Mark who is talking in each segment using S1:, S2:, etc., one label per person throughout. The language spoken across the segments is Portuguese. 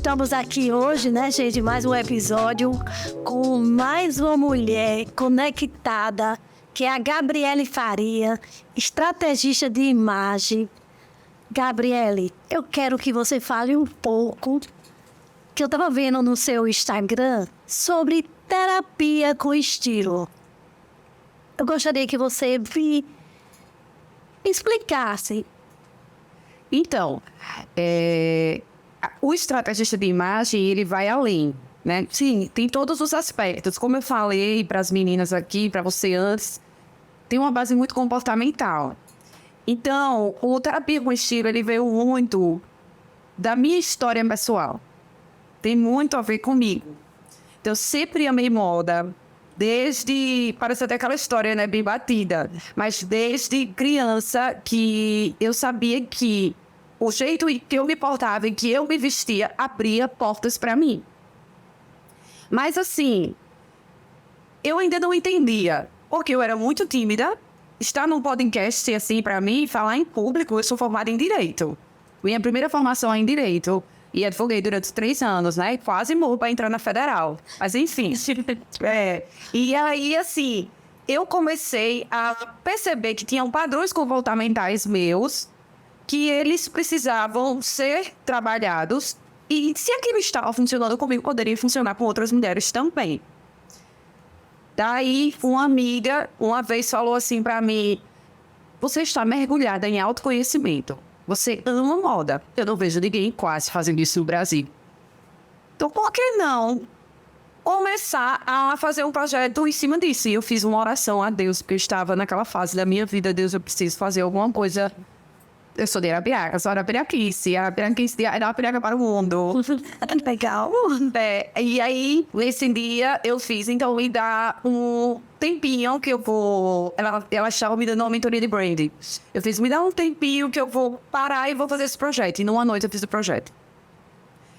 S1: estamos aqui hoje, né, gente, mais um episódio com mais uma mulher conectada, que é a Gabriele Faria, estrategista de imagem. Gabriele, eu quero que você fale um pouco, que eu estava vendo no seu Instagram, sobre terapia com estilo. Eu gostaria que você explicasse.
S2: Então, o estrategista de imagem, ele vai além, né? Sim, tem todos os aspectos. Como eu falei para as meninas aqui, para você antes, tem uma base muito comportamental. Então, o terapia com estilo, ele veio muito da minha história pessoal. Tem muito a ver comigo. Então, eu sempre amei moda. Parece até aquela história, né, bem batida, mas desde criança que eu sabia que o jeito que eu me portava e que eu me vestia abria portas para mim. Mas assim, eu ainda não entendia, porque eu era muito tímida. Estar num podcast assim para mim, falar em público, eu sou formada em Direito. Minha primeira formação é em Direito. E advoguei durante 3 anos, né? Quase morro para entrar na Federal. Mas, enfim. E aí, assim, eu comecei a perceber que tinham padrões comportamentais meus, que eles precisavam ser trabalhados. E se aquilo estava funcionando comigo, poderia funcionar com outras mulheres também. Daí, uma amiga, uma vez falou assim para mim: você está mergulhada em autoconhecimento. Você ama moda. Eu não vejo ninguém quase fazendo isso no Brasil. Então, por que não começar a fazer um projeto em cima disso? E eu fiz uma oração a Deus, porque eu estava naquela fase da minha vida. Deus, eu preciso fazer alguma coisa. Eu sou de Arapiraca, eu sou Arapiraquice de Arapiraca para o mundo.
S1: Legal.
S2: E aí, nesse dia, eu fiz, então, me dá um tempinho que eu vou... Ela estava me dando uma mentoria de branding. Eu fiz, me dá um tempinho que eu vou parar e vou fazer esse projeto. E numa noite eu fiz o projeto.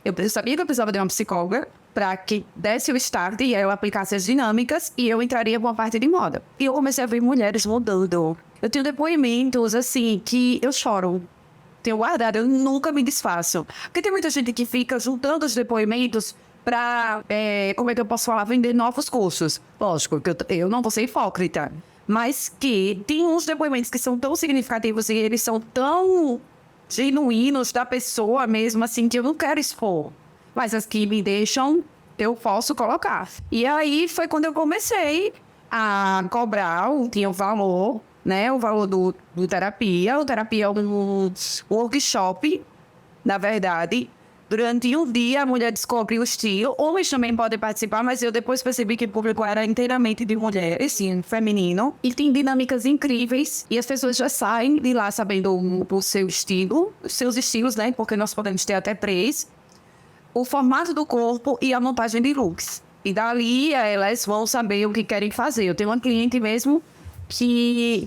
S2: Eu sabia que eu precisava de uma psicóloga para que desse o start e eu aplicasse as dinâmicas e eu entraria com a parte de moda. E eu comecei a ver mulheres mudando. Eu tenho depoimentos, assim, que eu choro. Tenho guardado, eu nunca me desfaço. Porque tem muita gente que fica juntando os depoimentos para, como é que eu posso falar, vender novos cursos. Lógico, que eu não vou ser hipócrita. Mas que tem uns depoimentos que são tão significativos e eles são tão genuínos da pessoa mesmo, assim, que eu não quero expor. Mas as que me deixam, eu posso colocar. E aí foi quando eu comecei a cobrar, tinha o valor, né? O valor do terapia. O terapia é um workshop, na verdade. Durante um dia, a mulher descobre o estilo. Homens também podem participar, mas eu depois percebi que o público era inteiramente de mulheres, sim, feminino. E tem dinâmicas incríveis. E as pessoas já saem de lá sabendo o seu estilo, os seus estilos, né? Porque nós podemos ter até 3. O formato do corpo e a montagem de looks. E dali, elas vão saber o que querem fazer. Eu tenho uma cliente mesmo que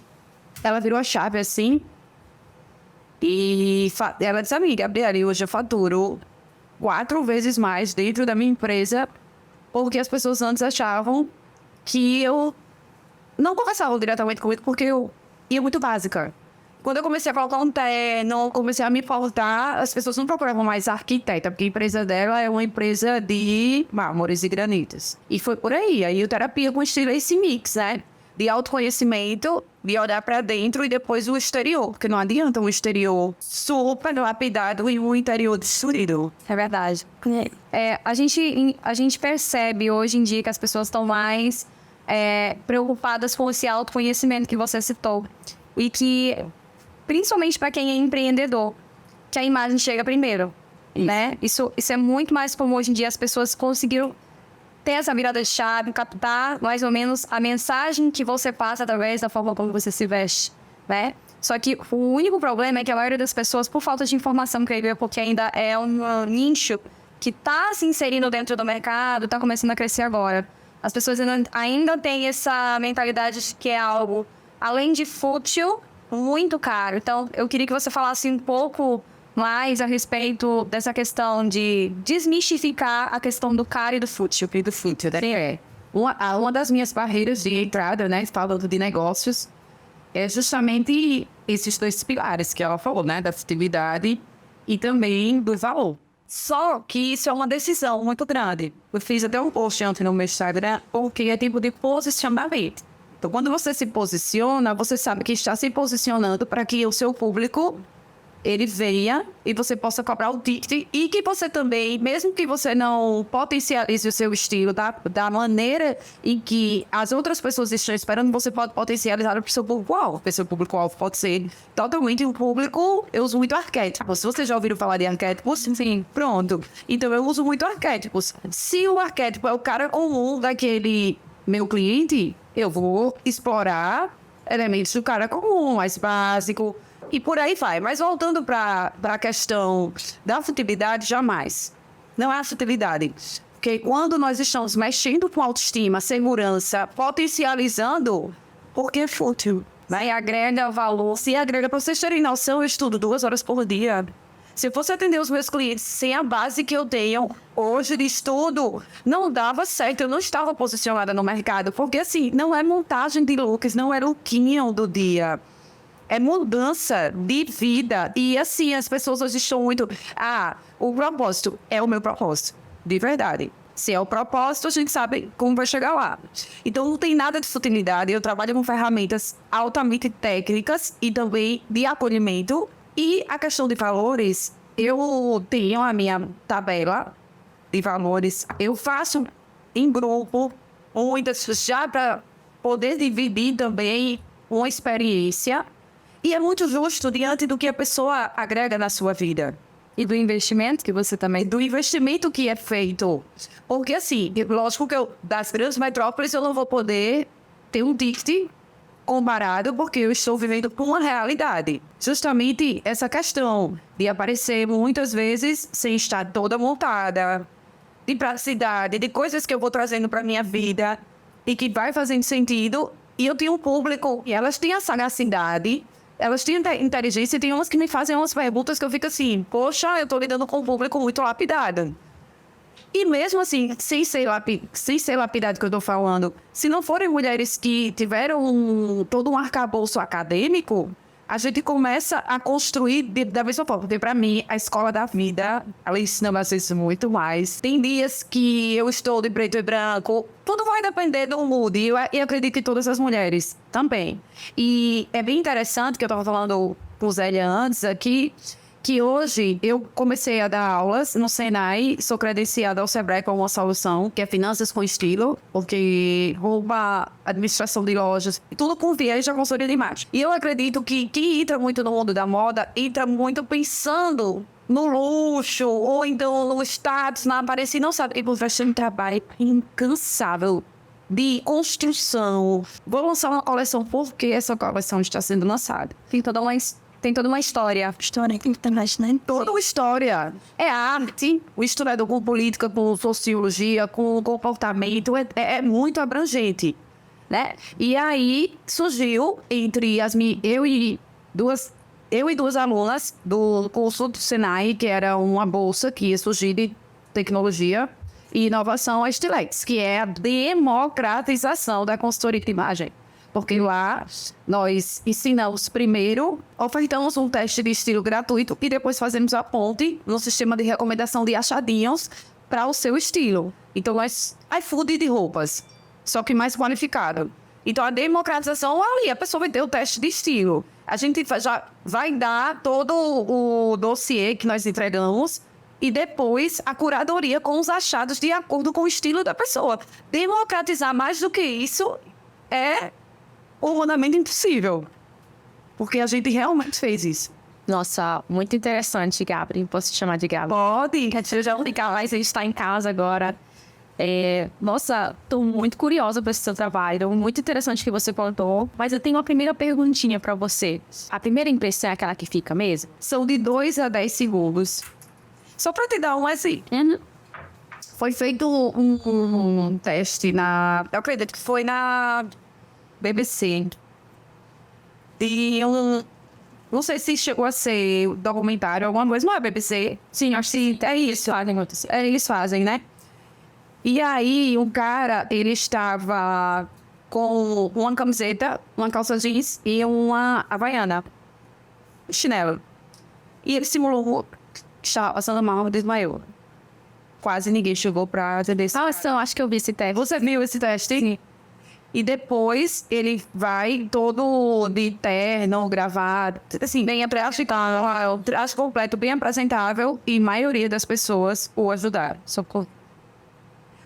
S2: ela virou a chave, assim. E ela disse a mim, Gabriele, hoje eu faturo 4 vezes mais dentro da minha empresa, porque as pessoas antes achavam que eu não conversavam diretamente comigo, porque eu ia muito básica. Quando eu comecei a colocar um terno, comecei a me portar, as pessoas não procuravam mais arquiteta, porque a empresa dela é uma empresa de mármores e granitos. E foi por aí. Aí o terapia com estilo é esse mix, né? De autoconhecimento, de olhar para dentro e depois o exterior. Porque não adianta um exterior super lapidado e um interior destruído.
S3: É verdade. A gente percebe hoje em dia que as pessoas estão mais preocupadas com esse autoconhecimento que você citou. E que, principalmente para quem é empreendedor, que a imagem chega primeiro. Né? Isso é muito mais comum hoje em dia. As pessoas conseguiram ter essa virada de chave, captar mais ou menos a mensagem que você passa através da forma como você se veste, né? Só que o único problema é que a maioria das pessoas, por falta de informação, creio eu, porque ainda é um nicho que está se inserindo dentro do mercado, está começando a crescer agora. As pessoas ainda têm essa mentalidade de que é algo, além de fútil, muito caro. Então, eu queria que você falasse um pouco mais a respeito dessa questão de desmistificar a questão do caro e do fútil.
S2: Né? Uma das minhas barreiras de entrada, né, falando de negócios, é justamente esses 2 pilares que ela falou, né, da futilidade e também do valor. Só que isso é uma decisão muito grande. Eu fiz até um post ontem no meu Instagram, porque é tipo de posicionamento. Então, quando você se posiciona, você sabe que está se posicionando para que o seu público ele venha e você possa cobrar o ticket e que você também, mesmo que você não potencialize o seu estilo da maneira em que as outras pessoas estão esperando, você pode potencializar para o seu público-alvo. O seu público-alvo pode ser totalmente um público... Eu uso muito arquétipos. Se vocês já ouviram falar de arquétipos, sim, pronto. Então, eu uso muito arquétipos. Se o arquétipo é o cara comum daquele meu cliente, eu vou explorar elementos do cara comum, mais básico... E por aí vai. Mas voltando para a questão da futilidade, jamais. Não há futilidade. Porque quando nós estamos mexendo com autoestima, segurança, potencializando, porque é fútil.
S3: Né? E agrega valor.
S2: Se agrega, para vocês terem noção, eu estudo 2 horas por dia. Se eu fosse atender os meus clientes sem a base que eu tenho hoje de estudo, não dava certo. Eu não estava posicionada no mercado. Porque, assim, não é montagem de looks, não é lookinho do dia. É mudança de vida. E assim, as pessoas hoje estão muito... o propósito é o meu propósito. De verdade. Se é o propósito, a gente sabe como vai chegar lá. Então, não tem nada de futilidade. Eu trabalho com ferramentas altamente técnicas e também de acolhimento. E a questão de valores, eu tenho a minha tabela de valores. Eu faço em grupo, muitas já para poder dividir também uma experiência. E é muito justo diante do que a pessoa agrega na sua vida.
S3: E do investimento que você também...
S2: Do investimento que é feito. Porque, assim, lógico que das grandes metrópoles eu não vou poder ter um ticket comparado, porque eu estou vivendo com uma realidade. Justamente essa questão de aparecer muitas vezes sem estar toda montada, de praticidade, de coisas que eu vou trazendo para minha vida e que vai fazendo sentido. E eu tenho um público e elas têm a sagacidade... Elas têm inteligência e tem umas que me fazem umas perguntas que eu fico assim, poxa, eu tô lidando com um público muito lapidado. E mesmo assim, sem ser lapidado que eu tô falando, se não forem mulheres que tiveram todo um arcabouço acadêmico, a gente começa a construir da mesma forma. Porque para mim, a escola da vida, ela ensina às vezes muito mais. Tem dias que eu estou de preto e branco. Tudo vai depender do mood. E eu acredito que todas as mulheres também. E é bem interessante que eu estava falando com o Zélia antes aqui, que hoje eu comecei a dar aulas no Senai, sou credenciada ao Sebrae com uma solução, que é Finanças com Estilo, porque rouba administração de lojas, tudo com viés de consultoria de imagem. E eu acredito que quem entra muito no mundo da moda, entra muito pensando no luxo, ou então no status, na aparência, e não sabe que vai ser um trabalho incansável de construção. Vou lançar uma coleção porque essa coleção está sendo lançada.
S3: Tem toda uma história.
S1: História internacional.
S2: Toda uma história. É arte, o historiador com política, com sociologia, com comportamento, é muito abrangente, né? E aí surgiu entre eu e duas alunas do curso do Senai, que era uma bolsa que ia surgir de tecnologia e inovação, a Stilex, que é a democratização da consultoria de imagem. Porque lá nós ensinamos primeiro, ofertamos um teste de estilo gratuito e depois fazemos a ponte no sistema de recomendação de achadinhos para o seu estilo. Então, iFood de roupas, só que mais qualificado. Então, a democratização ali, a pessoa vai ter o teste de estilo. A gente já vai dar todo o dossiê que nós entregamos e depois a curadoria com os achados de acordo com o estilo da pessoa. Democratizar mais do que isso é humanamente impossível. Porque a gente realmente fez isso.
S3: Nossa, muito interessante, Gabri. Posso te chamar de Gabri?
S2: Pode.
S3: Eu já vou ligar mais, a gente está em casa agora. Nossa, estou muito curiosa para esse seu trabalho. Muito interessante que você contou. Mas eu tenho uma primeira perguntinha para você. A primeira impressão é aquela que fica mesmo?
S2: São de 2 a 10 segundos. Só para te dar um assim. Foi feito um teste eu acredito que foi na BBC. E não sei se chegou a ser documentário, alguma coisa. Não é BBC?
S3: Sim, acho que
S2: É isso. Eles fazem, né? E aí, um cara, ele estava com uma camiseta, uma calça jeans e uma havaiana. Chinelo. E ele simulou estava passando mal, desmaiou. Quase ninguém chegou para atender esse
S3: Nossa, eu acho que eu vi esse teste.
S2: Você viu esse teste?
S3: Sim.
S2: E depois ele vai todo de terno, gravado, assim, bem apresentável, traje completo, bem apresentável, e a maioria das pessoas o ajudaram.
S3: Socorro.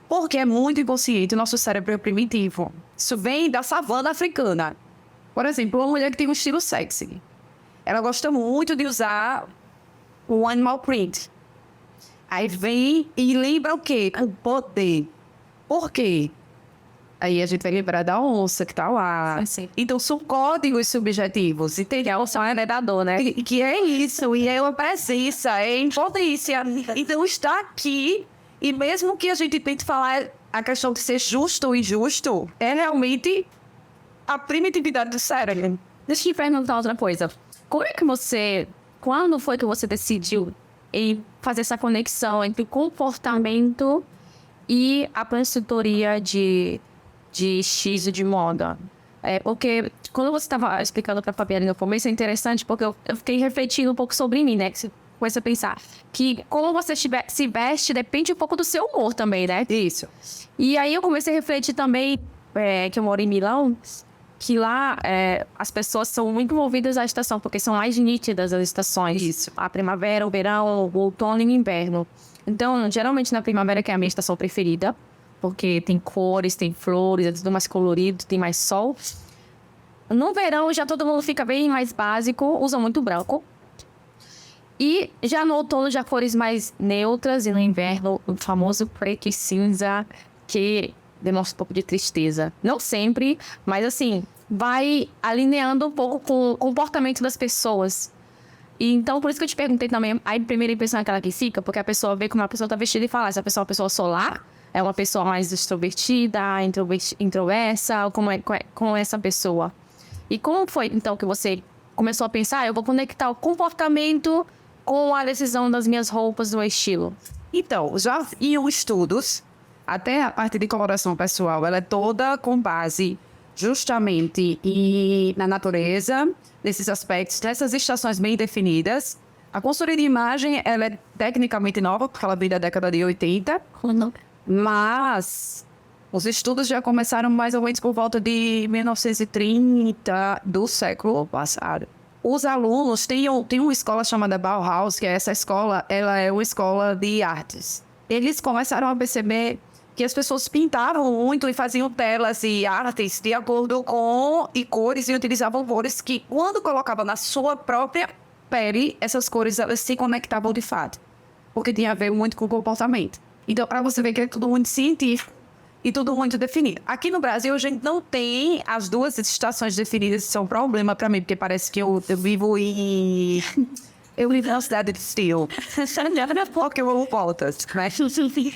S2: Porque é muito inconsciente, o nosso cérebro é primitivo. Isso vem da savana africana. Por exemplo, uma mulher que tem um estilo sexy. Ela gosta muito de usar o animal print. Aí vem e lembra o quê? O poder. Por quê? Aí a gente vai lembrar da onça que tá lá.
S3: Sim.
S2: Então, são códigos subjetivos. Entende?
S3: A onça é um predador, né?
S2: Que é isso. E é uma presença, é impotência. Então, está aqui. E mesmo que a gente tente falar a questão de ser justo ou injusto, é realmente a primitividade do cérebro.
S3: Deixa eu te perguntar outra coisa. Quando foi que você decidiu em fazer essa conexão entre o comportamento e a consultoria de estilo de moda? Porque quando você estava explicando para a Fabiana no começo, é interessante porque eu fiquei refletindo um pouco sobre mim, né? Que você começa a pensar que como você se veste depende um pouco do seu humor também, né?
S2: Isso.
S3: E aí eu comecei a refletir também, que eu moro em Milão, que lá as pessoas são muito envolvidas à estação, porque são mais nítidas as estações.
S2: Isso.
S3: A primavera, o verão, o outono e o inverno. Então, geralmente na primavera, que é a minha estação preferida, porque tem cores, tem flores, é tudo mais colorido, tem mais sol. No verão, já todo mundo fica bem mais básico, usa muito branco. E já no outono, já cores mais neutras, e no inverno, o famoso preto e cinza, que demonstra um pouco de tristeza. Não sempre, mas assim, vai alinhando um pouco com o comportamento das pessoas. E então, por isso que eu te perguntei também, a primeira impressão é aquela que fica, porque a pessoa vê como a pessoa está vestida e fala, se a pessoa é uma pessoa solar, é uma pessoa mais extrovertida, introversa, ou como é com essa pessoa. E como foi, então, que você começou a pensar, eu vou conectar o comportamento com a decisão das minhas roupas, do estilo?
S2: Então, já iam estudos, até a parte de coloração pessoal, ela é toda com base justamente na natureza, nesses aspectos, nessas estações bem definidas. A consultoria de imagem, ela é tecnicamente nova, porque ela vem da década de 80, mas os estudos já começaram mais ou menos por volta de 1930 do século passado. Os alunos têm uma escola chamada Bauhaus, que essa escola, ela é uma escola de artes. Eles começaram a perceber que as pessoas pintavam muito e faziam telas e artes de acordo com cores, e utilizavam cores que, quando colocavam na sua própria pele, essas cores elas se conectavam de fato, porque tinha a ver muito com o comportamento. Então, para você ver que é tudo muito científico e tudo muito definido. Aqui no Brasil, a gente não tem as duas estações definidas, isso é um problema para mim, porque parece que eu vivo em... Eu vivo na cidade de estilo. Porque eu amo voltas, né?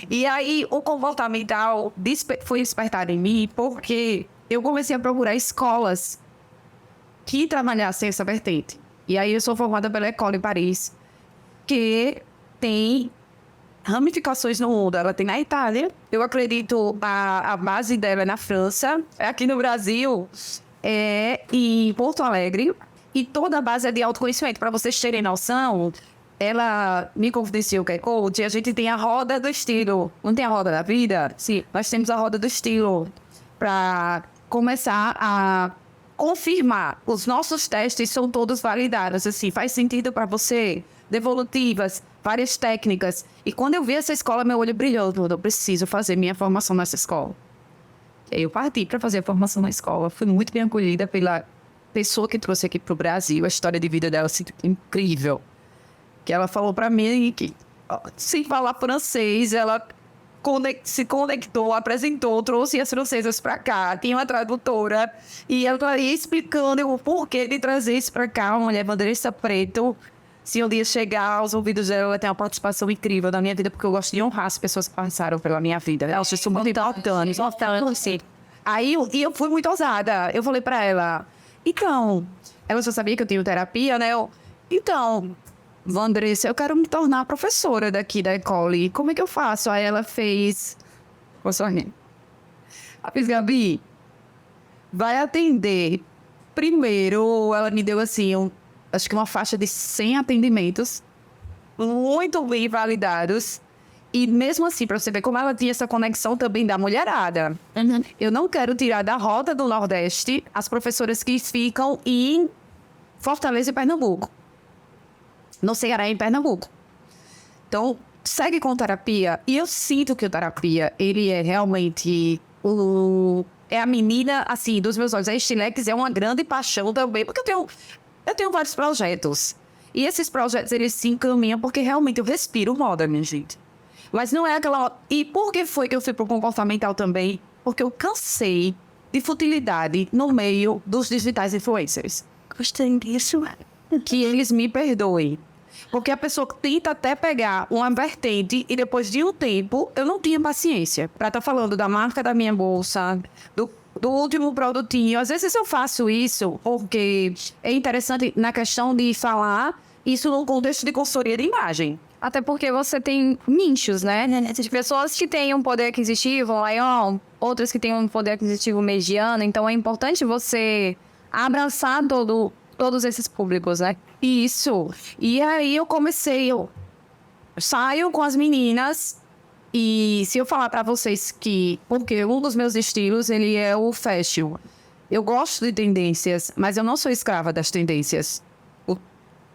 S2: E aí, o comportamental foi despertado em mim porque eu comecei a procurar escolas que trabalhassem essa vertente. E aí, eu sou formada pela École em Paris, que tem ramificações no mundo. Ela tem na Itália. Eu acredito a base dela é na França. Aqui no Brasil, é em Porto Alegre. E toda a base é de autoconhecimento. Para vocês terem noção, ela me confidenciou que é coach. A gente tem a roda do estilo. Não tem a roda da vida? Sim. Nós temos a roda do estilo para começar a confirmar. Os nossos testes são todos validados. Assim, faz sentido para você? Devolutivas, várias técnicas. E quando eu vi essa escola, meu olho brilhou. Eu preciso fazer minha formação nessa escola. Eu parti para fazer a formação na escola. Fui muito bem acolhida pela pessoa que trouxe aqui para o Brasil. A história de vida dela assim, incrível. Que ela falou para mim que, sem falar francês, ela se conectou, apresentou, trouxe as francesas para cá. Tinha uma tradutora. E ela ia explicando o porquê de trazer isso para cá. Uma mulher bandeirista preto. Se um dia chegar aos ouvidos dela, ela tem uma participação incrível na minha vida, porque eu gosto de honrar as pessoas que passaram pela minha vida. Elas são muito importantes. Aí eu fui muito ousada. Eu falei para ela, então, ela já sabia que eu tenho terapia, né? Então, Vandressa, eu quero me tornar professora daqui da École. Como é que eu faço? Aí ela fez... Vou sorrir. Ela fez, Gabi, vai atender. Primeiro, ela me deu assim, acho que uma faixa de 100 atendimentos. muito bem validados. E mesmo assim, para você ver como ela tinha essa conexão também da mulherada. Eu não quero tirar da Rota do Nordeste as professoras que ficam em Fortaleza e Pernambuco. No Ceará e em Pernambuco. Então, segue com terapia. E eu sinto que o terapia, ele é realmente é a menina, assim, dos meus olhos. A Estilex é uma grande paixão também, porque eu tenho vários projetos. E esses projetos, eles se encaminham porque realmente eu respiro moda, minha gente. Mas não é aquela... E por que foi que eu fui pro comportamental também? Porque eu cansei de futilidade no meio dos digitais influencers.
S1: Gostei disso.
S2: Que eles me perdoem. Porque a pessoa tenta até pegar uma vertente e depois de um tempo, eu não tinha paciência para estar falando da marca da minha bolsa, do último produtinho. Às vezes eu faço isso porque é interessante na questão de falar isso num contexto de consultoria de imagem.
S3: Até porque você tem nichos, né? De pessoas que têm um poder aquisitivo maior, outras que têm um poder aquisitivo mediano. Então, é importante você abraçar todos esses públicos, né?
S2: Isso. E aí eu saio com as meninas e se eu falar pra vocês que... Porque um dos meus estilos, ele é o fashion. Eu gosto de tendências, mas eu não sou escrava das tendências.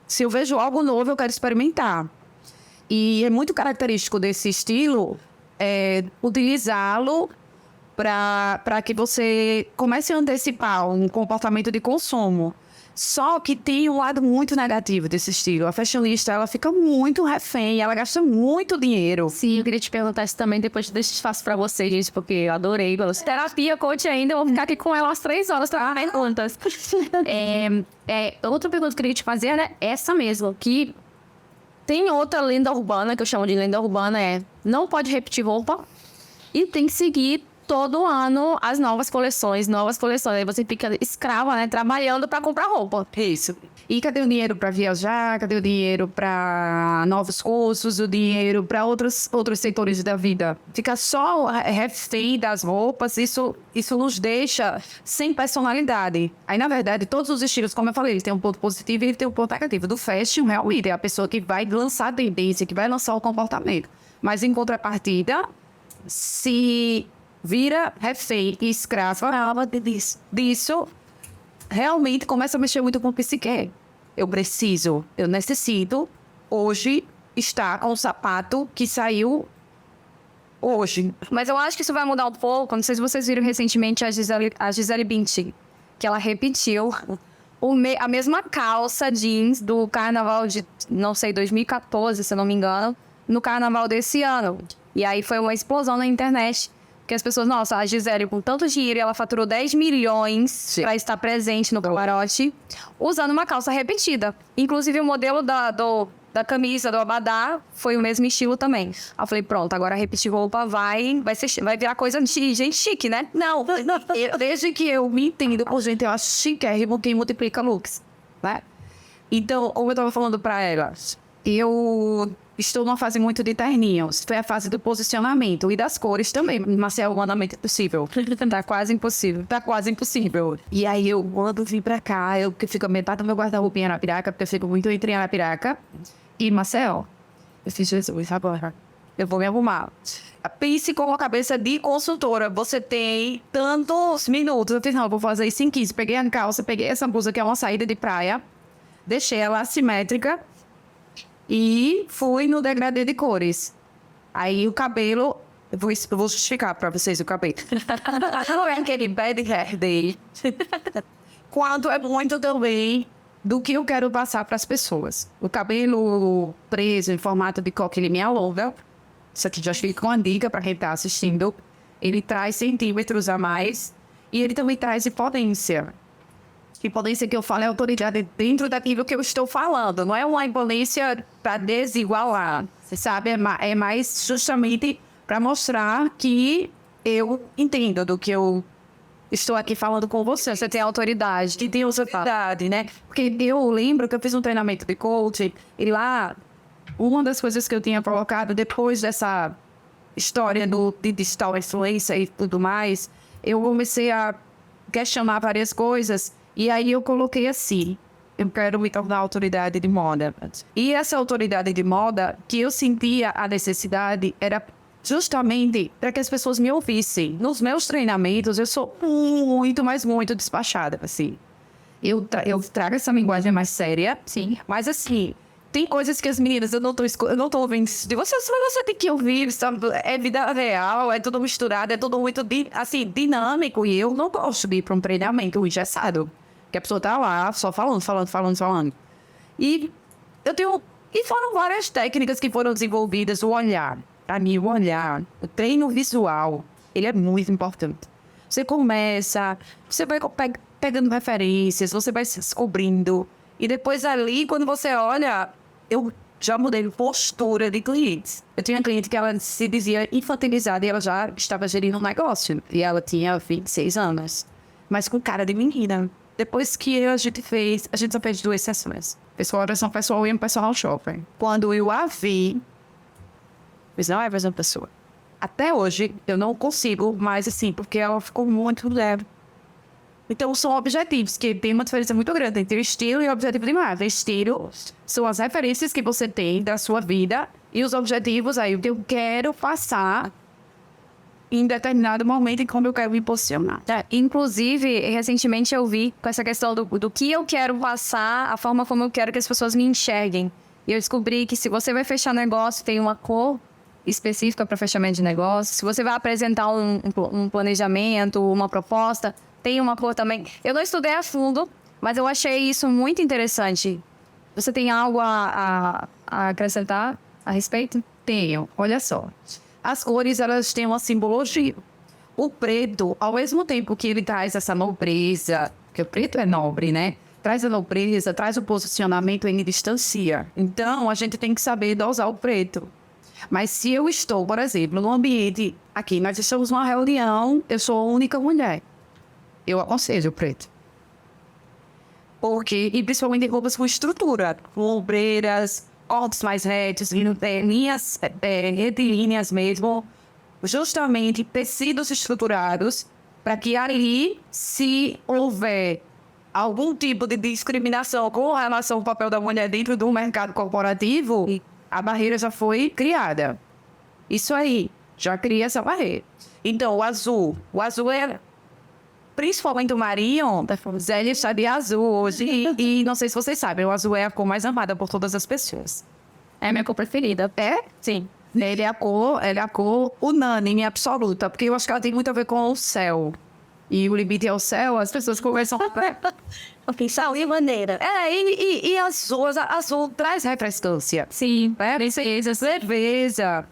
S2: Se eu vejo algo novo, eu quero experimentar. E é muito característico desse estilo utilizá-lo para que você comece a antecipar um comportamento de consumo. Só que tem um lado muito negativo desse estilo. A fashionista, ela fica muito refém, ela gasta muito dinheiro.
S3: Sim, eu queria te perguntar isso também, depois deixa eu faço pra vocês, gente, porque eu adorei. Terapia, coach ainda, eu vou ficar aqui com ela às 3 horas, tá? Perguntas. Outra pergunta que eu queria te fazer é essa mesmo, que tem outra lenda urbana, que eu chamo de lenda urbana, não pode repetir roupa e tem que seguir todo ano as novas coleções. Aí você fica escrava, né? Trabalhando pra comprar roupa.
S2: Isso. E cadê o dinheiro pra viajar? Cadê o dinheiro pra novos cursos? O dinheiro pra outros setores da vida? Fica só refém das roupas. Isso nos deixa sem personalidade. Aí, na verdade, todos os estilos, como eu falei, eles têm um ponto positivo e eles têm um ponto negativo. Do fashion, realmente, é a pessoa que vai lançar a tendência, que vai lançar o comportamento. Mas, em contrapartida, se vira refém e escrava disso, realmente começa a mexer muito com o psique. Eu necessito, hoje, estar com o sapato que saiu hoje.
S3: Mas eu acho que isso vai mudar um pouco. Não sei se vocês viram recentemente a Gisele Bündchen, que ela repetiu a mesma calça jeans do carnaval de, não sei, 2014, se eu não me engano, no carnaval desse ano. E aí foi uma explosão na internet. Porque as pessoas, nossa, a Gisele com tanto dinheiro, ela faturou 10 milhões para estar presente no camarote, usando uma calça repetida. Inclusive, o modelo da camisa, do abadá, foi o mesmo estilo também. Aí eu falei, pronto, agora repetir roupa vai virar coisa de gente chique, né?
S2: Não, desde que eu me entendo por gente, eu acho chiquérrimo quem multiplica looks, né? Então, como eu tava falando para elas, eu estou numa fase muito de terninhos. Foi a fase do posicionamento e das cores também. Mas é humanamente impossível.
S3: Tá quase impossível.
S2: E aí eu, quando vim pra cá, eu fico metade do meu guarda-roupa em Arapiraca, porque eu fico muito entre Arapiraca e Maceió. Eu fiz Jesus, agora eu vou me arrumar. Pense com a cabeça de consultora. Você tem tantos minutos. Eu fiz, não, eu vou fazer isso em 15. Peguei a calça, peguei essa blusa que é uma saída de praia, deixei ela assimétrica e fui no degradê de cores. Aí o cabelo... Eu vou justificar pra vocês o cabelo. Não é aquele bad hair day. Quanto é muito também do que eu quero passar pras pessoas. O cabelo preso em formato de coque linear longa. Isso aqui já fica uma dica pra quem tá assistindo. Ele traz centímetros a mais. E ele também traz imponência. Imponência que eu falo é autoridade dentro daquilo que eu estou falando. Não é uma imponência para desigualar. Você sabe, é mais justamente para mostrar que eu entendo do que eu estou aqui falando com você.
S3: Você tem autoridade.
S2: Que tem autoridade, né? Porque eu lembro que eu fiz um treinamento de coaching e lá, uma das coisas que eu tinha colocado depois dessa história de digital influencer e tudo mais, eu comecei a questionar várias coisas. E aí eu coloquei assim, eu quero me tornar autoridade de moda. E essa autoridade de moda, que eu sentia a necessidade, era justamente para que as pessoas me ouvissem. Nos meus treinamentos, eu sou muito, mas muito despachada, assim. Eu trago essa linguagem mais séria, sim, mas assim, tem coisas que as meninas, eu não tô ouvindo de vocês, mas você tem que ouvir, sabe? É vida real, é tudo misturado, é tudo muito, assim, dinâmico, e eu não gosto de ir para um treinamento engessado, que a pessoa tá lá, só falando. E foram várias técnicas que foram desenvolvidas, o olhar. Para mim, o olhar, o treino visual, ele é muito importante. Você começa, você vai pegando referências, você vai se descobrindo. E depois ali, quando você olha, eu já mudei postura de clientes. Eu tinha uma cliente que ela se dizia infantilizada e ela já estava gerindo um negócio. E ela tinha 26 anos, mas com cara de menina. Depois que a gente só fez 2 sessões. Oração pessoal e um pessoal shopping. Quando eu a vi, mas não é a mesma pessoa. Até hoje, eu não consigo mais assim, porque ela ficou muito leve. Então, são objetivos, que tem uma diferença muito grande entre o estilo e o objetivo de marca. Estilo são as referências que você tem da sua vida e os objetivos aí, o que eu quero passar em determinado momento e como eu quero me posicionar.
S3: Inclusive, recentemente eu vi com essa questão do que eu quero passar, a forma como eu quero que as pessoas me enxerguem. E eu descobri que se você vai fechar negócio, tem uma cor específica para fechamento de negócio. Se você vai apresentar um planejamento, uma proposta, tem uma cor também. Eu não estudei a fundo, mas eu achei isso muito interessante. Você tem algo a acrescentar a respeito?
S2: Tenho. Olha só. As cores, elas têm uma simbologia. O preto, ao mesmo tempo que ele traz essa nobreza, porque o preto é nobre, né? Traz a nobreza, traz o posicionamento, ele distancia. Então, a gente tem que saber dosar o preto. Mas se eu estou, por exemplo, num ambiente... Aqui, nós estamos numa reunião, eu sou a única mulher. Eu aconselho o preto. Porque, e principalmente em roupas com estrutura, com ombreiras, cortes mais retos, linhas retilíneas mesmo, justamente tecidos estruturados, para que ali, se houver algum tipo de discriminação com relação ao papel da mulher dentro do mercado corporativo, a barreira já foi criada. Isso aí, já cria essa barreira. Então, o azul é, principalmente o marinho, Zélia está de azul hoje. E não sei se vocês sabem, o azul é a cor mais amada por todas as pessoas.
S3: É a minha cor preferida.
S2: É?
S3: Sim.
S2: Ele é a cor unânime, absoluta, porque eu acho que ela tem muito a ver com o céu. E o limite é o céu, as pessoas começam a
S1: pensar de maneira.
S2: E azul traz refrescância.
S3: Sim,
S2: Cerveja.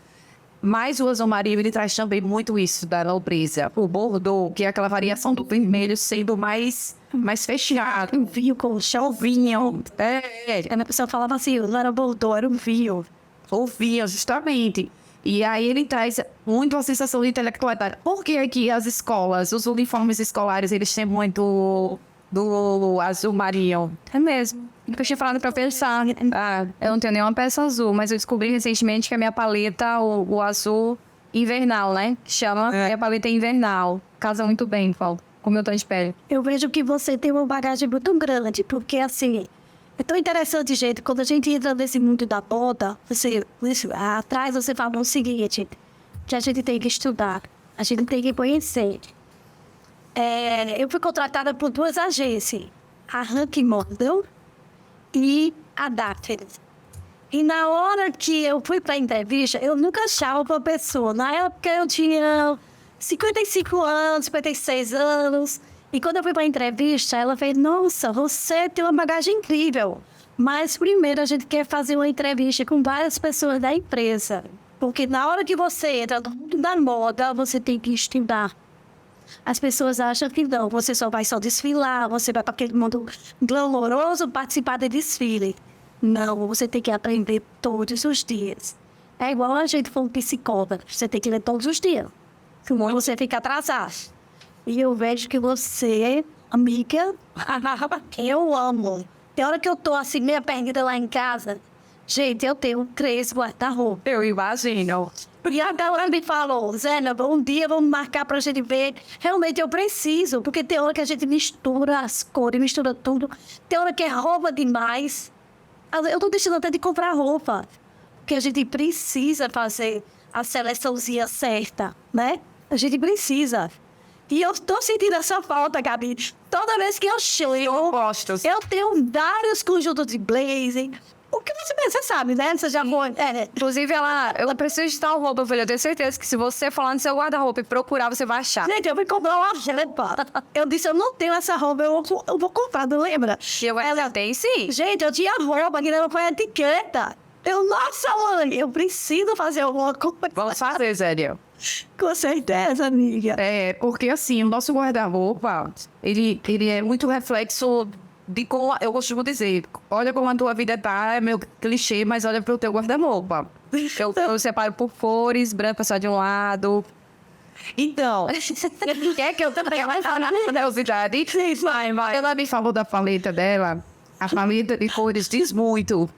S2: Mas o azul marinho, ele traz também muito isso da nobreza. O bordeaux, que é aquela variação do vermelho sendo mais fechado.
S1: Um vinho com vinho. A pessoa falava assim, não era bordeaux, era um vinho.
S2: O vinho, justamente. E aí ele traz muito a sensação de intelectualidade. Por que aqui as escolas, os uniformes escolares, eles têm muito do azul marinho?
S3: É mesmo. Eu tinha falado pra pensar. Eu não tenho nenhuma peça azul, mas eu descobri recentemente que a minha paleta, o azul invernal, né? Chama a paleta invernal. Casa muito bem, Paulo, com o meu tom de pele.
S1: Eu vejo que você tem uma bagagem muito grande, porque assim... É tão interessante, gente, quando a gente entra nesse mundo da moda, atrás você fala o seguinte, que a gente tem que estudar, a gente tem que conhecer. Eu fui contratada por 2 agências, a Rank Model e a Daphne. E na hora que eu fui para a entrevista, eu nunca achava uma pessoa. Na época eu tinha 55 anos, 56 anos... E quando eu fui para a entrevista, ela fez, nossa, você tem uma bagagem incrível. Mas primeiro a gente quer fazer uma entrevista com várias pessoas da empresa. Porque na hora que você entra no mundo da moda, você tem que estudar. As pessoas acham que não, você só vai desfilar, você vai para aquele mundo glamouroso participar de desfile. Não, você tem que aprender todos os dias. É igual a gente for um psicólogo, você tem que ler todos os dias. Senão você fica atrasado. E eu vejo que você, amiga, eu amo. Tem hora que eu tô assim, meia perdida lá em casa. Gente, eu tenho 3 guarda-roupa.
S2: Eu imagino.
S1: E a galera me falou, Zélia, um dia vamos marcar pra gente ver. Realmente eu preciso, porque tem hora que a gente mistura as cores, mistura tudo. Tem hora que é roupa demais. Eu tô deixando até de comprar roupa. Porque a gente precisa fazer a seleçãozinha certa, né? A gente precisa. E eu tô sentindo essa falta, Gabi. Toda vez que eu chego,
S2: Eu gosto.
S1: eu tenho vários conjuntos de blazer. O que você pensa, você sabe, né? Você já foi...
S3: Inclusive, ela precisa de tal roupa, eu falei, eu tenho certeza que se você falar no seu guarda-roupa e procurar, você vai achar.
S1: Gente, eu fui comprar uma roupa. Eu disse, eu não tenho essa roupa, eu vou comprar, não lembra?
S3: Ela tem sim.
S1: Gente, eu tinha roupa que não foi etiqueta. Nossa, mãe, eu preciso fazer alguma coisa.
S2: Vamos fazer, Zélia.
S1: Com certeza, amiga.
S2: É, porque assim, o nosso guarda-roupa, ele é muito reflexo de como, eu costumo dizer, olha como a tua vida tá, é meu clichê, mas olha pro teu guarda-roupa.
S3: Eu separo por cores, branca só de um lado.
S2: Então,
S1: Quer que eu também vai falar?
S2: curiosidade,
S1: Vai.
S2: ela me falou da paleta dela, a paleta de cores diz muito.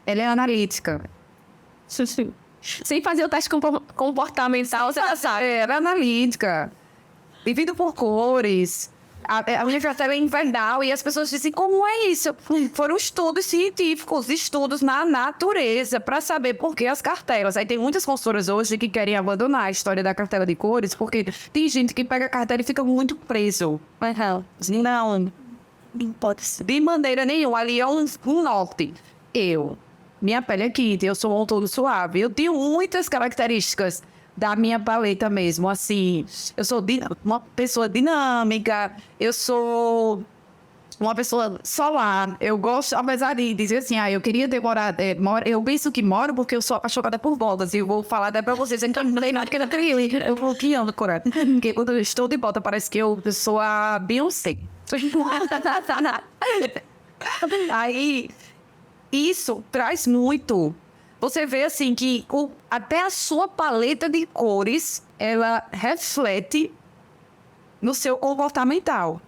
S2: Ela é analítica.
S3: Sem fazer o teste comportamental, você já sabe.
S2: Ela é analítica. Dividido por cores. A minha carteira é invernal e as pessoas dizem, como é isso? Foram estudos científicos, estudos na natureza, para saber por que as cartelas. Aí tem muitas consultoras hoje que querem abandonar a história da cartela de cores, porque tem gente que pega a cartela e fica muito preso. Não,
S1: Não pode ser.
S2: de maneira nenhuma. Ali é um norte. Minha pele é quente, eu sou um outono suave. Eu tenho muitas características da minha paleta mesmo, assim. Eu sou uma pessoa dinâmica, eu sou uma pessoa solar. Eu gosto, apesar de dizer assim, eu queria ter morado... eu penso que moro porque eu sou apaixonada por botas. E eu vou falar até pra vocês, então não tem nada que eu vou guiando, correto. Porque quando eu estou de bota, parece que eu sou a Beyoncé. Aí... Isso traz muito. Você vê assim que até a sua paleta de cores, ela reflete no seu comportamental.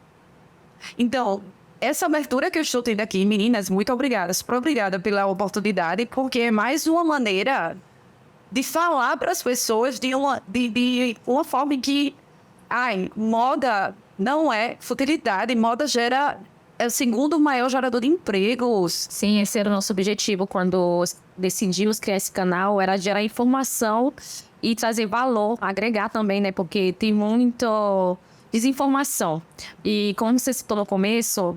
S2: Então, essa abertura que eu estou tendo aqui, meninas, muito obrigada. Super obrigada pela oportunidade, porque é mais uma maneira de falar para as pessoas de uma forma em que, moda não é futilidade, moda é o segundo maior gerador de empregos.
S4: Sim, esse era o nosso objetivo quando decidimos criar esse canal, era gerar informação e trazer valor, agregar também, né? Porque tem muito desinformação. E como você citou no começo,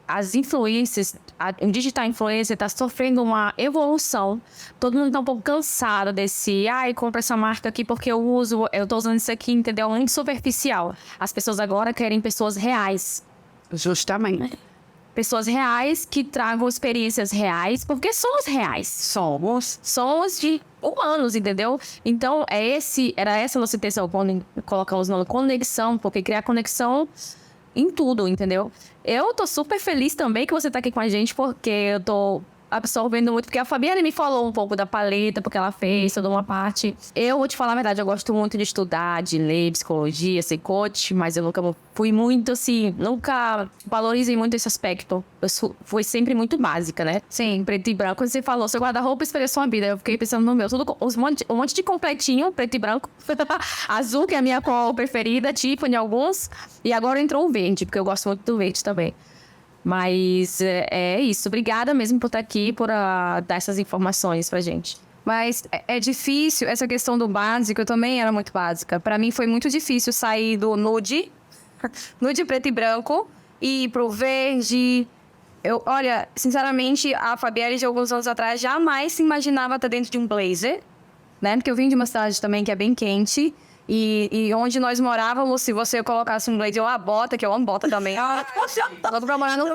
S4: as influências, o digital influencer está sofrendo uma evolução. Todo mundo está um pouco cansado desse, compra essa marca aqui porque eu estou usando isso aqui, entendeu? Muito superficial. As pessoas agora querem pessoas reais.
S2: Justamente.
S4: Pessoas reais que tragam experiências reais, porque somos reais. Somos de humanos, entendeu? Então, era essa a nossa intenção quando colocamos o nome conexão, porque criar conexão em tudo, entendeu? Eu tô super feliz também que você tá aqui com a gente, porque eu tô absorvendo muito, porque a Fabiana me falou um pouco da paleta, porque ela fez toda uma parte. Eu vou te falar a verdade, eu gosto muito de estudar, de ler psicologia, ser coach, mas eu nunca fui muito assim, nunca valorizei muito esse aspecto. Eu fui sempre muito básica, né? Sim, preto e branco. Quando você falou, seu guarda-roupa espelhou sua vida. Eu fiquei pensando no meu, um monte de completinho, preto e branco. Azul, que é a minha cor preferida, Tiffany, alguns. E agora entrou o verde, porque eu gosto muito do verde também. Mas é isso. Obrigada mesmo por estar aqui, por dar essas informações pra gente.
S3: Mas é difícil, essa questão do básico, eu também era muito básica. Pra mim foi muito difícil sair do nude preto e branco, e ir pro verde. Olha, sinceramente, a Fabielle de alguns anos atrás jamais se imaginava estar dentro de um blazer, né? Porque eu vim de uma cidade também que é bem quente. E onde nós morávamos, se você colocasse um blazer ou uma bota, que eu amo bota também. Logo pra morar no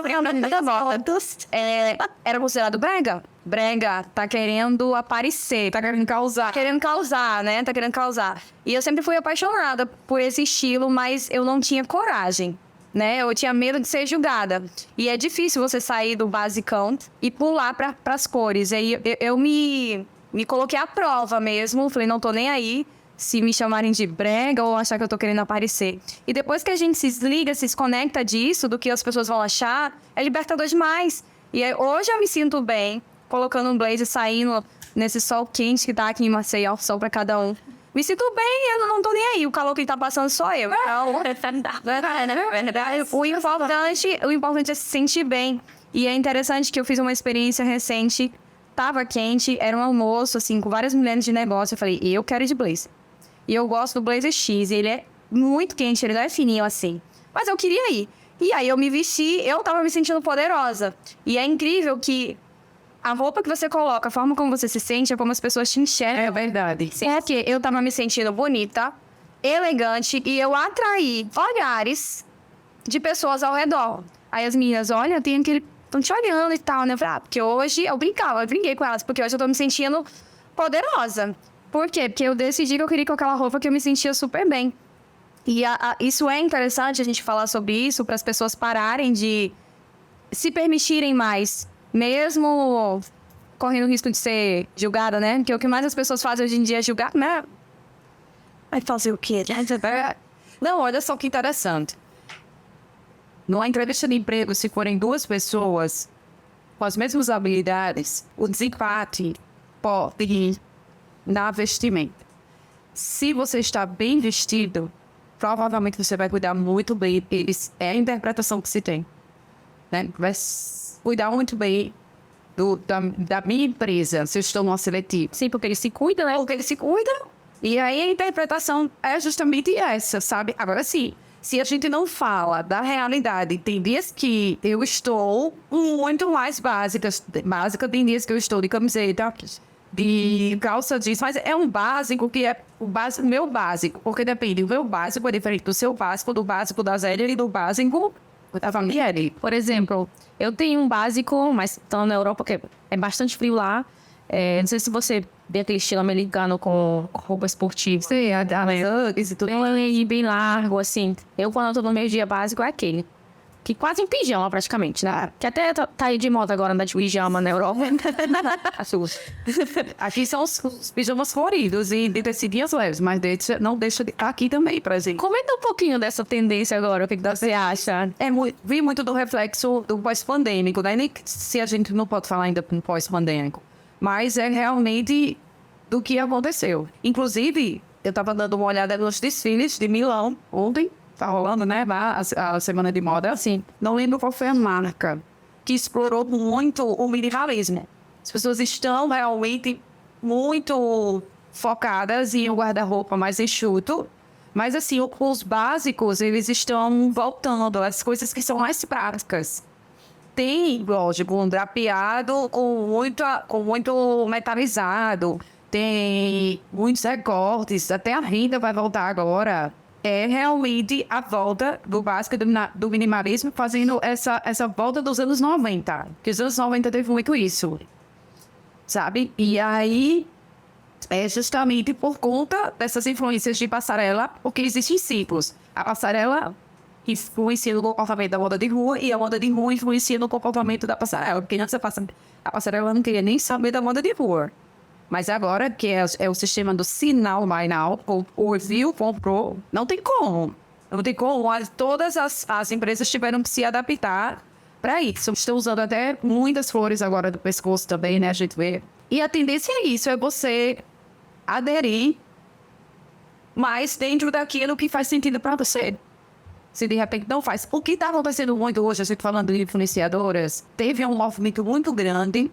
S3: era considerado brega. Brega, tá querendo aparecer, tá querendo causar. Querendo causar, né? Tá querendo causar. E eu sempre fui apaixonada por esse estilo, mas eu não tinha coragem, né? Eu tinha medo de ser julgada. E é difícil você sair do basicão e pular pras cores. E aí eu me coloquei à prova mesmo. Falei, não tô nem aí se me chamarem de brega ou achar que eu tô querendo aparecer. E depois que a gente se desliga, se desconecta disso, do que as pessoas vão achar, é libertador demais. E aí, hoje eu me sinto bem colocando um blazer, saindo nesse sol quente que tá aqui em Maceió, sol pra cada um. Me sinto bem, eu não tô nem aí. O calor que tá passando sou eu. Então, o importante é se sentir bem. E é interessante que eu fiz uma experiência recente. Tava quente, era um almoço, assim, com várias mulheres de negócio. Eu falei, eu quero ir de blazer. E eu gosto do blazer X. Ele é muito quente, ele não é fininho assim. Mas eu queria ir. E aí eu me vesti, eu tava me sentindo poderosa. E é incrível que a roupa que você coloca, a forma como você se sente, é como as pessoas te enxergam.
S2: É verdade.
S3: É que eu tava me sentindo bonita, elegante, e eu atraí olhares de pessoas ao redor. Aí as meninas, olha, tem aquele... Estão te olhando e tal, né? Eu falei, porque hoje eu brinquei com elas, porque hoje eu tô me sentindo poderosa. Por quê? Porque eu decidi que eu queria com aquela roupa que eu me sentia super bem. E isso é interessante a gente falar sobre isso, para as pessoas pararem de se permitirem mais. Mesmo correndo o risco de ser julgada, né? Porque o que mais as pessoas fazem hoje em dia é julgar, né?
S1: Vai fazer o quê?
S2: Não, olha só que interessante. Numa entrevista de emprego, se forem 2 pessoas com as mesmas habilidades, o desempate pode ir na vestimenta. Se você está bem vestido, provavelmente você vai cuidar muito bem deles. É a interpretação que se tem, né? Vai cuidar muito bem da minha empresa, se eu estou numa seletiva.
S4: Sim, porque ele se cuida, né?
S2: Porque ele se cuida. E aí a interpretação é justamente essa, sabe? Agora sim, se a gente não fala da realidade, tem dias que eu estou muito mais básica, tem dias que eu estou de camiseta, de calça jeans, mas é um básico que é o básico, meu básico, porque depende, o meu básico é diferente do seu básico, do básico da Zélia e do básico da família.
S4: Por exemplo, eu tenho um básico, mas estando na Europa, porque é bastante frio lá. Não sei se você vê aquele estilo americano com roupa esportiva.
S2: Sim, a Hugs e tudo.
S4: Bem largo, assim. Eu, quando eu tô no meio dia básico, é aquele. Que quase um pijama, praticamente, né? Que até tá aí de moda agora andar de pijama na Europa.
S2: Aqui são os pijamas floridos e de tecidinhas leves, mas não deixa de estar aqui também pra gente.
S4: Comenta um pouquinho dessa tendência agora, o que você acha?
S2: Vi muito do reflexo do pós-pandêmico, né? Nem se a gente não pode falar ainda com pós-pandêmico, mas é realmente do que aconteceu. Inclusive, eu estava dando uma olhada nos desfiles de Milão ontem. Tá rolando, né? A semana de moda.
S4: Sim.
S2: Não lembro qual foi a marca que explorou muito o minimalismo. As pessoas estão realmente muito focadas em um guarda-roupa mais enxuto. Mas, assim, os básicos, eles estão voltando. As coisas que são mais práticas. Tem, lógico, um drapeado com muito metalizado. Tem muitos recortes. Até a renda vai voltar agora. É realmente a volta do básico do minimalismo, fazendo essa volta dos anos 90. Porque os anos 90 teve muito isso, sabe? E aí, é justamente por conta dessas influências de passarela, porque existem ciclos. A passarela influencia no comportamento da moda de rua e a moda de rua influencia no comportamento da passarela. Porque antes a passarela não queria nem saber da moda de rua. Mas agora, que é o sistema do sinal Buy Now, ouviu, comprou, não tem como. Não tem como. Todas as empresas tiveram que se adaptar para isso. Estão usando até muitas flores agora do pescoço também, né? A gente vê. E a tendência é isso, é você aderir mais dentro daquilo que faz sentido para você. Se de repente não faz. O que está acontecendo muito hoje, a gente falando de influenciadoras, teve um movimento muito grande,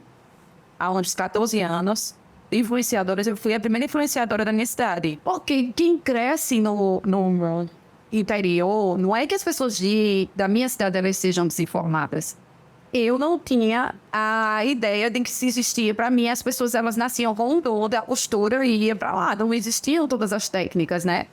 S2: há uns 14 anos, influenciadoras. Eu fui a primeira influenciadora da minha cidade. Porque quem cresce no interior, não é que as pessoas da minha cidade elas sejam desinformadas. Eu não tinha a ideia de que se existia. Para mim, as pessoas elas nasciam com toda a costura e iam para lá. Não existiam todas as técnicas, né?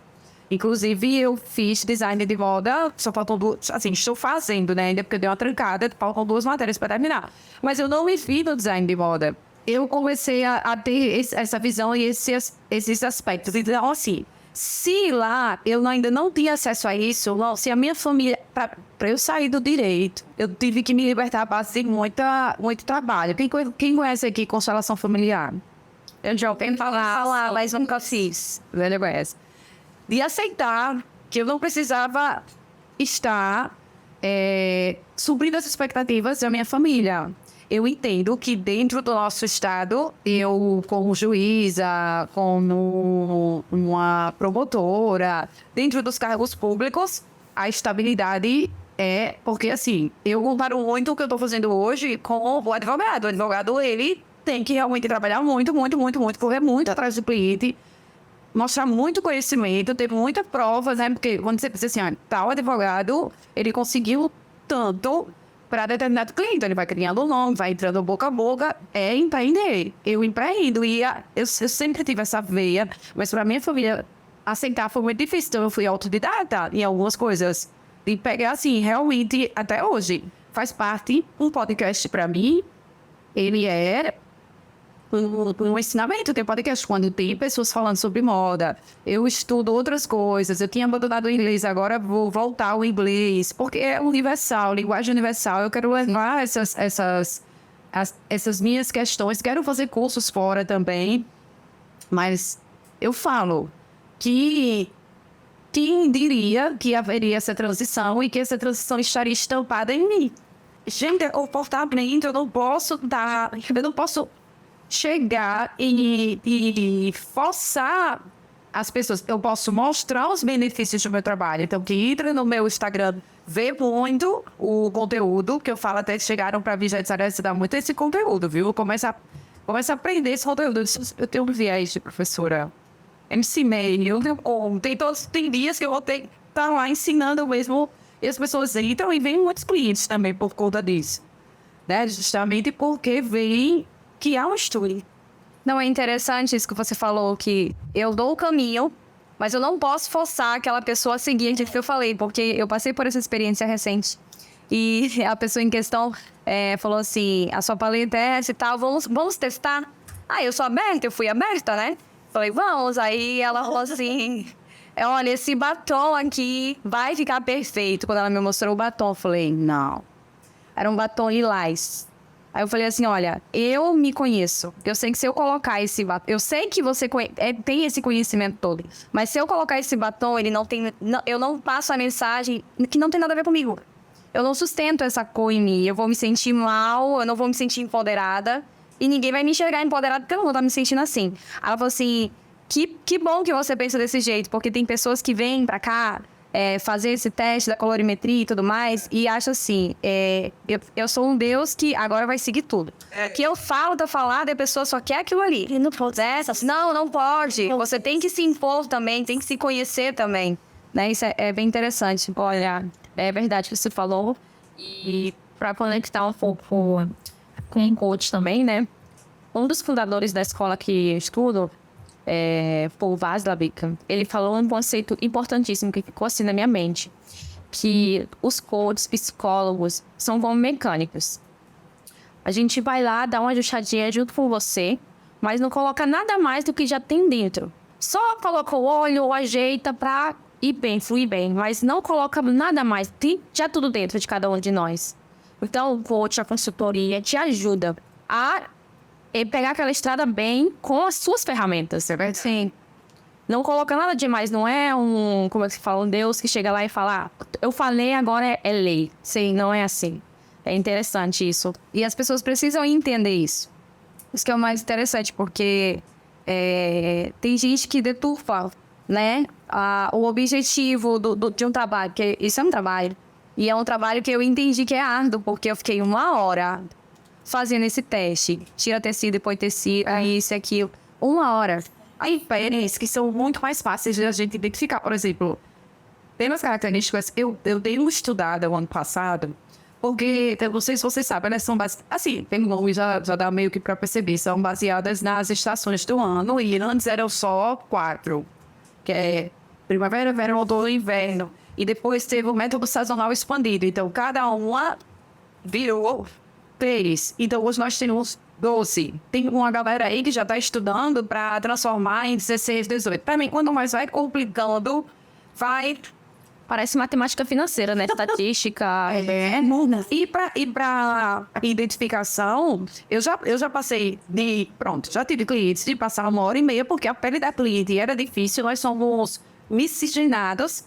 S2: Inclusive, eu fiz design de moda, só faltam duas, assim, estou fazendo, né? Ainda porque eu dei uma trancada, faltam 2 matérias para terminar. Mas eu não me vi no design de moda. Eu comecei a ter essa visão e esses aspectos. Então, assim, se lá eu ainda não tinha acesso a isso, não, se a minha família... Para eu sair do direito, eu tive que me libertar a base de muito trabalho. Quem conhece aqui constelação familiar? Eu já ouvi falar, mas nunca fiz. De aceitar que eu não precisava estar suprindo as expectativas da minha família. Eu entendo que dentro do nosso estado, eu como juíza, como uma promotora, dentro dos cargos públicos, a estabilidade porque assim, eu comparo muito o que eu estou fazendo hoje com o advogado. O advogado, ele tem que realmente trabalhar muito, correr muito atrás do cliente, mostrar muito conhecimento, ter muitas provas, né? Porque quando você pensa assim, tal advogado, ele conseguiu tanto para determinado cliente, ele vai criando o nome, vai entrando boca a boca, empreender. Eu empreendo e eu sempre tive essa veia, mas para minha família aceitar foi muito difícil, então eu fui autodidata em algumas coisas. E pegar assim, realmente, até hoje, faz parte um podcast para mim, ele é um ensinamento. Tem podcast quando tem pessoas falando sobre moda. Eu estudo outras coisas. Eu tinha abandonado o inglês, agora vou voltar ao inglês. Porque é universal, linguagem universal. Eu quero levar essas minhas questões. Quero fazer cursos fora também. Mas eu falo que quem diria que haveria essa transição e que essa transição estaria estampada em mim? Gente, é comportamento. Eu não posso chegar e forçar as pessoas. Eu posso mostrar os benefícios do meu trabalho. Então, quem entra no meu Instagram vê muito o conteúdo que eu falo, até chegaram para vir, já disseram, você dá muito esse conteúdo, viu? Começa a aprender esse conteúdo. Eu tenho um viés de professora. MC Meio, tem dias que eu vou ter que estar lá ensinando mesmo, e as pessoas entram e vêm muitos clientes também por conta disso. Né? Justamente porque veem que há um estudo.
S3: Não, é interessante isso que você falou, que eu dou o caminho, mas eu não posso forçar aquela pessoa a seguir aquilo que eu falei, porque eu passei por essa experiência recente. E a pessoa em questão falou assim, a sua paleta é essa e tal, vamos testar? Eu sou aberta, eu fui aberta, né? Falei, vamos. Aí ela falou assim, olha, esse batom aqui vai ficar perfeito. Quando ela me mostrou o batom, eu falei, não. Era um batom lilás. Aí eu falei assim, olha, eu me conheço. Eu sei que se eu colocar esse batom... Eu sei que você tem esse conhecimento todo. Mas se eu colocar esse batom, ele não tem... eu não passo a mensagem que não tem nada a ver comigo. Eu não sustento essa cor em mim. Eu vou me sentir mal, eu não vou me sentir empoderada. E ninguém vai me enxergar empoderada porque eu não vou estar me sentindo assim. Ela falou assim, que bom que você pensa desse jeito. Porque tem pessoas que vêm pra cá... fazer esse teste da colorimetria e tudo mais, e acho assim, eu sou um Deus que agora vai seguir tudo. Que eu falo, tá falado, e a pessoa só quer aquilo ali.
S1: E não pode.
S3: Não pode. Você tem que se impor também, tem que se conhecer também. Né? Isso é bem interessante.
S4: Olha, é verdade que você falou. E para conectar um pouco com o coach também, né? Um dos fundadores da escola que eu estudo, Paul Watzlawick, ele falou um conceito importantíssimo que ficou assim na minha mente, que os coaches, psicólogos, são como mecânicos. A gente vai lá, dá uma ajustadinha junto com você, mas não coloca nada mais do que já tem dentro. Só coloca o óleo, ajeita pra ir bem, fluir bem, mas não coloca nada mais. Tem já tudo dentro de cada um de nós. Então, o coach, a consultoria, te ajuda a pegar aquela estrada bem com as suas ferramentas, certo? Sim. Não coloca nada demais, não é como é que se fala, um Deus que chega lá e fala, eu falei, agora é lei. Sim, não é assim. É interessante isso. E as pessoas precisam entender isso. Isso que é o mais interessante, porque tem gente que deturpa, né, o objetivo de um trabalho, porque isso é um trabalho. E é um trabalho que eu entendi que é árduo, porque eu fiquei 1 hora fazendo esse teste. Tira tecido, depois tecido, isso e aquilo. 1 hora.
S2: Aí, pérens que são muito mais fáceis de a gente identificar. Por exemplo, tem umas características, eu dei uma estudada o ano passado, porque, eu não sei se vocês sabem, elas são baseadas, assim, tem nome, já dá meio que para perceber, são baseadas nas estações do ano, e antes eram só 4, que é primavera, verão, outono e inverno. E depois teve o método sazonal expandido, então cada uma virou 3. Então hoje nós temos 12. Tem uma galera aí que já está estudando para transformar em 16, 18. Para mim, quanto mais vai complicando, vai...
S4: Parece matemática financeira, né? Estatística.
S2: E para identificação, eu já passei já tive clientes de passar 1h30, porque a pele da cliente era difícil, nós somos miscigenados.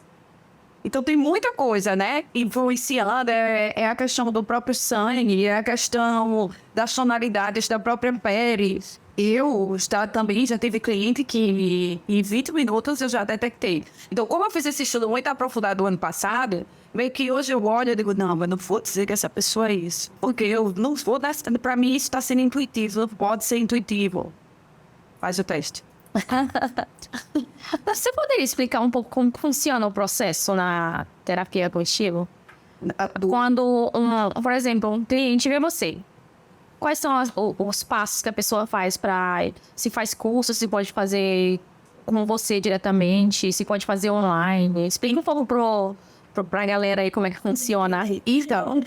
S2: Então tem muita coisa, né? Influenciando, é a questão do próprio sangue, é a questão das tonalidades da própria pele. Também já teve cliente que em 20 minutos eu já detectei. Então, como eu fiz esse estudo muito aprofundado ano passado, meio que hoje eu olho e digo, não, mas não vou dizer que essa pessoa é isso. Porque eu não vou, para mim isso está sendo intuitivo, não pode ser intuitivo. Faz o teste.
S4: Você poderia explicar um pouco como funciona o processo na terapia cognitivo? Quando, por exemplo, um cliente vê você, quais são os passos que a pessoa faz para... Se faz curso, se pode fazer com você diretamente, se pode fazer online. Explica um pouco pra galera aí como é que funciona.
S2: Então,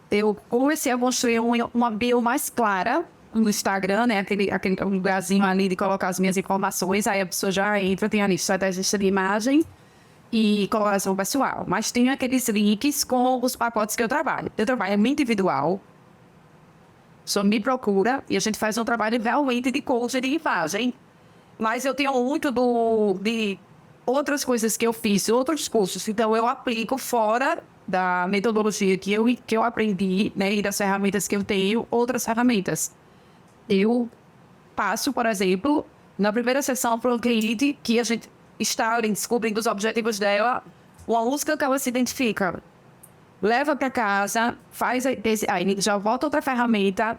S2: eu comecei a construir uma bio mais clara no Instagram, né? Aquele lugarzinho ali de colocar as minhas informações. Aí a pessoa já entra, tem ali estrategista de imagem e colocação pessoal. Mas tem aqueles links com os pacotes que eu trabalho. Eu trabalho muito individual. Só me procura e a gente faz um trabalho realmente de coach de imagem. Mas eu tenho muito de outras coisas que eu fiz, outros cursos. Então, eu aplico fora da metodologia que eu aprendi, né? E das ferramentas que eu tenho, outras ferramentas. Eu passo, por exemplo, na primeira sessão para um cliente que a gente está descobrindo os objetivos dela, uma música que ela se identifica. Leva para casa, aí já volta outra ferramenta,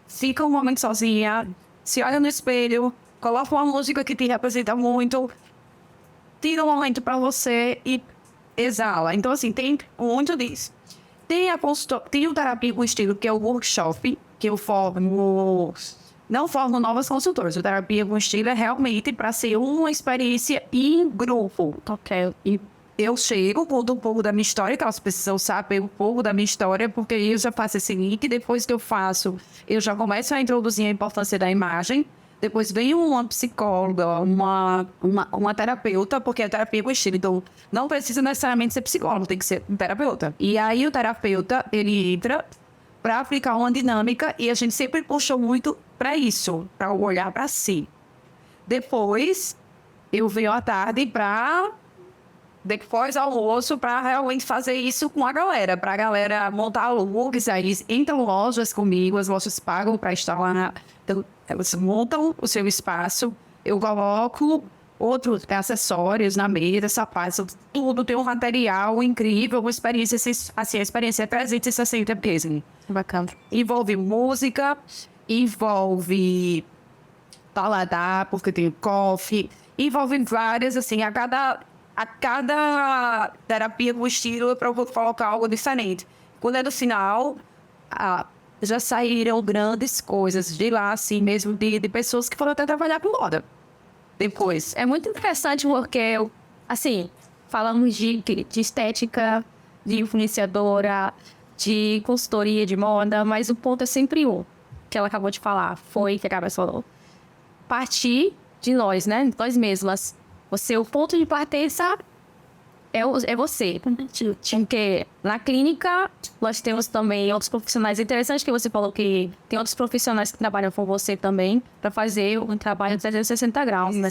S2: fica um momento sozinha, se olha no espelho, coloca uma música que te representa muito, tira um momento para você e exala. Então, assim, tem muito disso. Tem o terapia com estilo, que é o workshop, que eu não formo novas consultoras. O terapia com estilo é realmente para ser uma experiência em grupo.
S4: Ok.
S2: E eu chego, conto um pouco da minha história, que elas precisam saber um pouco da minha história, porque eu já faço esse link. Depois que eu faço, eu já começo a introduzir a importância da imagem. Depois vem uma psicóloga, uma terapeuta, porque é terapia com estilo. Então, não precisa necessariamente ser psicólogo, tem que ser um terapeuta. E aí, o terapeuta, ele entra para aplicar uma dinâmica e a gente sempre puxa muito para isso, para olhar para si. Depois, eu venho à tarde depois almoço, para realmente fazer isso com a galera, para a galera montar looks, aí entram lojas comigo, as lojas pagam para estar lá. Então, elas montam o seu espaço, eu coloco outros acessórios na mesa, sapatos, tudo, tem um material incrível, uma experiência, assim, a experiência é 360 mesmo.
S4: Bacana.
S2: Envolve música, envolve paladar, porque tem coffee, envolve várias, assim, a cada terapia com estilo eu procuro colocar algo diferente. Quando é no final, já saíram grandes coisas de lá, assim, mesmo de pessoas que foram até trabalhar com moda. Depois.
S4: É muito interessante porque, assim, falamos de estética, de influenciadora, de consultoria de moda, mas o ponto é sempre um, que ela acabou de falar, que a Gabi falou. Partir de nós, né? Nós mesmas. O ponto de partida é você. Porque na clínica, nós temos também outros profissionais. É interessante que você falou que tem outros profissionais que trabalham com você também, para fazer um trabalho de 360 graus, né?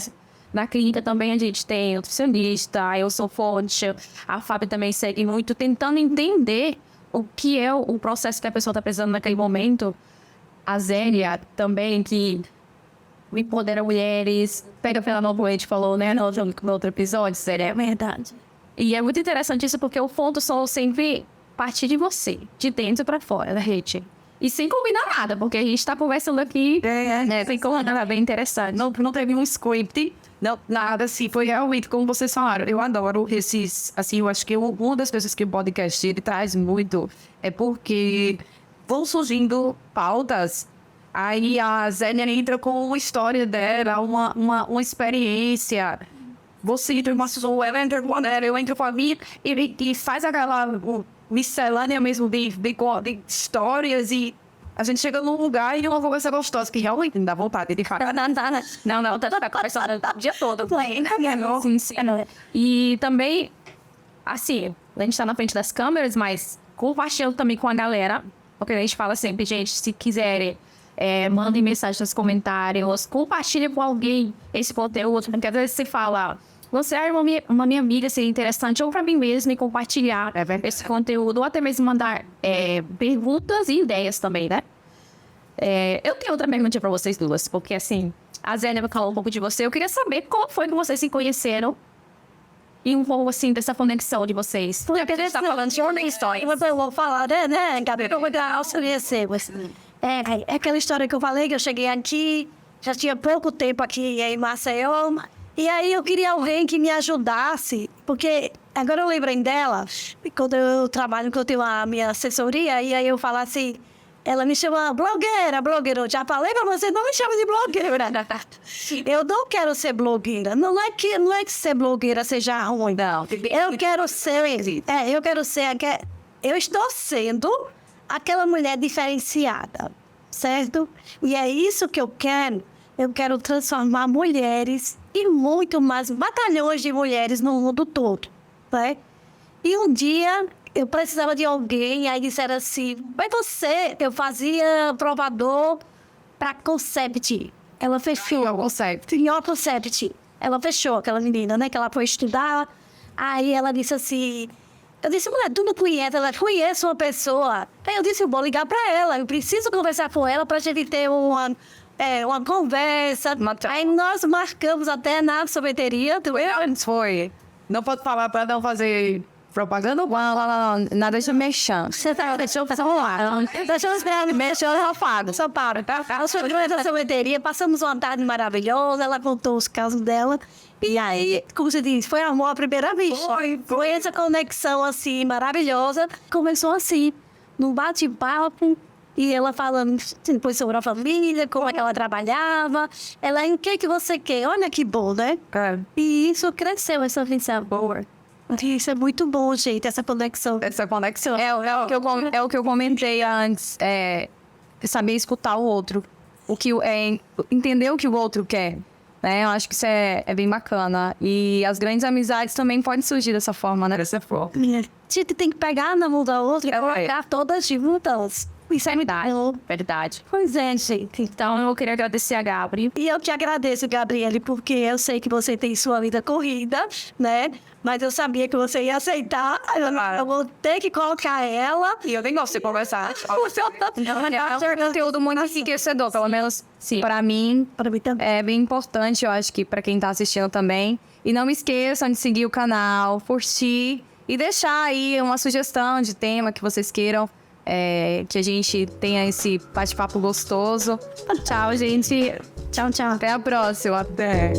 S4: Na clínica também a gente tem nutricionista, eu sou fonte, a Fábio também segue muito, tentando entender o que é o processo que a pessoa está precisando naquele momento. A Zélia também, que empodera mulheres, pega pela mão, como a gente falou, né, no outro episódio, Zélia, é verdade. E é muito interessante isso, porque o ponto são sempre partir de você, de dentro para fora da rede. E sem combinar nada, porque a gente está conversando aqui, né, sem combinar, é bem interessante.
S2: Não teve um script, não, nada assim, foi realmente como vocês falaram. Eu adoro esses, assim, eu acho que uma das coisas que o podcast ele traz muito é porque vão surgindo pautas. Aí a Zélia entra com uma história dela, uma experiência. Você entra com uma pessoa, ela entra com ela, eu entro com a minha, e faz aquela miscelânea mesmo de histórias, e a gente chega num lugar e uma conversa gostosa, que realmente não dá vontade de falar.
S4: Não, tá conversando o dia todo. Sim. E também, assim, a gente tá na frente das câmeras, mas compartilhando também com a galera, porque a gente fala sempre, gente, se quiserem, mandem mensagem nos comentários, compartilhem com alguém esse conteúdo, porque às vezes você fala, você é uma minha amiga, seria interessante ou para mim mesma e compartilhar esse conteúdo, ou até mesmo mandar perguntas e ideias também, né? Eu tenho outra pergunta para vocês duas, porque assim, a Zélia me falou um pouco de você. Eu queria saber como foi que vocês se conheceram e um pouco assim dessa conexão de vocês.
S1: Porque a gente tá falando de uma história. Eu vou falar, né, Gabi? Como eu conheci. É aquela história que eu falei, que eu cheguei aqui, já tinha pouco tempo aqui em Maceió. E aí eu queria alguém que me ajudasse, porque agora eu lembrei dela, quando eu trabalho, que eu tenho a minha assessoria, e aí eu falo assim, ela me chama blogueira. Eu já falei pra você, não me chama de blogueira. Eu não quero ser blogueira. Não é que ser blogueira seja ruim, não. Eu quero ser, eu estou sendo aquela mulher diferenciada, certo? E é isso que eu quero. Eu quero transformar mulheres e muito mais, batalhões de mulheres no mundo todo, né? E um dia eu precisava de alguém, aí disseram assim, mas eu fazia provador para Concept. Ela fechou. Concept. Ela fechou, aquela menina, né? Que ela foi estudar. Aí ela disse assim, eu disse, mulher, tu não conhece? Ela, conhece uma pessoa. Aí eu disse, eu vou ligar para ela, eu preciso conversar com ela para a gente ter uma conversa. Aí nós marcamos até na sorveteria.
S2: Foi. Não pode falar para não fazer propaganda?
S3: Não, nada de mexer.
S1: Deixa eu falar. Deixa eu esperar, mexer, eu falo. Só para, tá? Nós fomos na sorveteria, passamos uma tarde maravilhosa, ela contou os casos dela. E aí, como você disse, foi amor à primeira vista. Foi essa conexão, assim, maravilhosa. Começou assim, num bate-papo. E ela falando depois sobre a família, como é que ela trabalhava. Ela, o que você quer? Olha que bom, né? E isso cresceu, essa visão boa. Isso é muito bom, gente, essa conexão.
S3: É o que eu comentei antes. Saber escutar o outro. Entender o que o outro quer. Né? Eu acho que isso é bem bacana. E as grandes amizades também podem surgir dessa forma, né?
S2: Dessa forma.
S1: A gente tem que pegar na mão da outra e colocar todas juntas. Isso é
S4: Verdade.
S1: Pois é, gente.
S4: Então, eu queria agradecer a Gabri.
S1: E eu te agradeço, Gabriele, porque eu sei que você tem sua vida corrida, né? Mas eu sabia que você ia aceitar. Eu vou ter que colocar ela.
S2: E eu nem gosto de conversar.
S3: É um conteúdo muito enriquecedor, pelo menos para mim.
S1: Para mim também.
S3: É bem importante, eu acho que para quem tá assistindo também. E não me esqueçam de seguir o canal, curtir e deixar aí uma sugestão de tema que vocês queiram. Que a gente tenha esse bate-papo gostoso. Tchau, gente.
S1: Tchau.
S3: Até a próxima.
S2: Até.